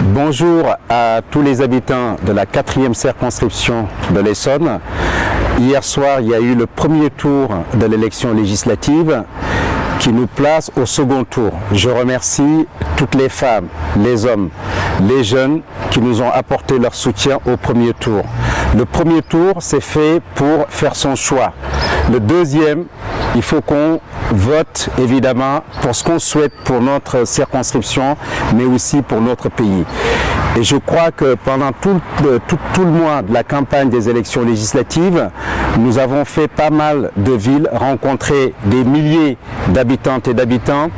Bonjour à tous les habitants de la 4e circonscription de l'Essonne. Hier soir, il y a eu le premier tour de l'élection législative qui nous place au second tour. Je remercie toutes les femmes, les hommes, les jeunes qui nous ont apporté leur soutien au premier tour. Le premier tour, c'est fait pour faire son choix. Le deuxième, il faut qu'on vote évidemment pour ce qu'on souhaite pour notre circonscription, mais aussi pour notre pays. Et je crois que pendant tout le mois de la campagne des élections législatives, nous avons fait pas mal de villes, rencontré des milliers d'habitantes et d'habitants,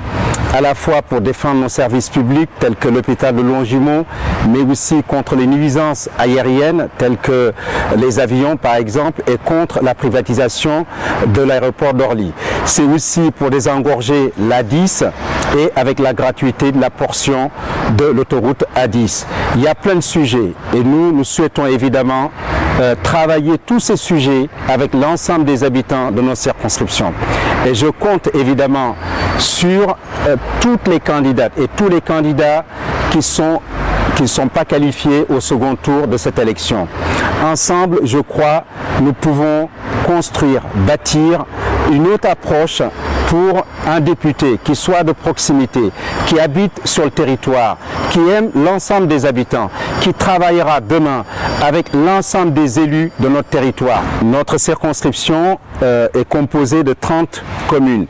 à la fois pour défendre nos services publics tels que l'hôpital de Longjumeau, mais aussi contre les nuisances aériennes telles que les avions par exemple, et contre la privatisation de l'aéroport d'Orly. C'est aussi pour désengorger l'A10 et avec la gratuité de la portion de l'autoroute A10. Il y a plein de sujets et nous souhaitons évidemment travailler tous ces sujets avec l'ensemble des habitants de nos circonscriptions. Et je compte évidemment sur toutes les candidates et tous les candidats qui ne sont pas qualifiés au second tour de cette élection. Ensemble, je crois, nous pouvons construire, bâtir une autre approche pour un député qui soit de proximité, qui habite sur le territoire, qui aime l'ensemble des habitants, qui travaillera demain avec l'ensemble des élus de notre territoire. Notre circonscription est composée de 30 communes.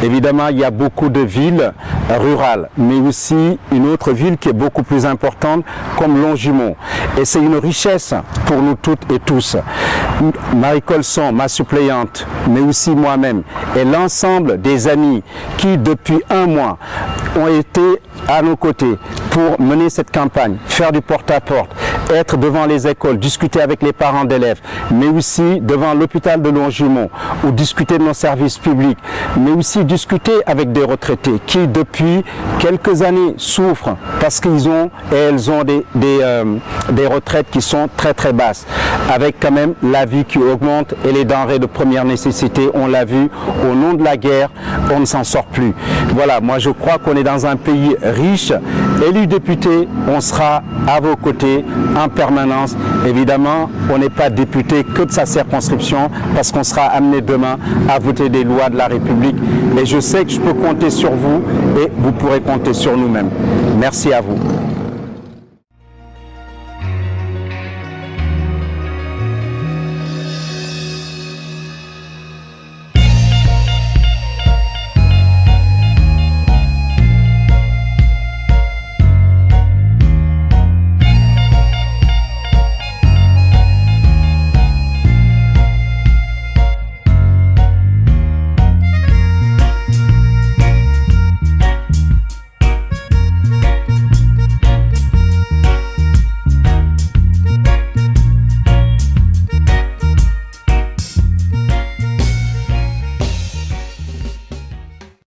Évidemment, il y a beaucoup de villes rurales, mais aussi une autre ville qui est beaucoup plus importante comme Longjumeau. Et c'est une richesse pour nous toutes et tous. Marie Colson, ma suppléante, mais aussi moi-même, et l'ensemble des amis qui, depuis un mois, ont été à nos côtés pour mener cette campagne, faire du porte-à-porte, être devant les écoles, discuter avec les parents d'élèves, mais aussi devant l'hôpital de Longjumeau, ou discuter de nos services publics, mais aussi discuter avec des retraités qui, depuis quelques années, souffrent parce qu'ils ont et elles ont des retraites qui sont très très basses, avec quand même la vie qui augmente et les denrées de première nécessité, on l'a vu, au nom de la guerre, on ne s'en sort plus. Voilà, moi je crois qu'on est dans un pays riche. Élus députés, on sera à vos côtés en permanence. Évidemment, on n'est pas député que de sa circonscription parce qu'on sera amené demain à voter des lois de la République. Et je sais que je peux compter sur vous et vous pourrez compter sur nous-mêmes. Merci à vous.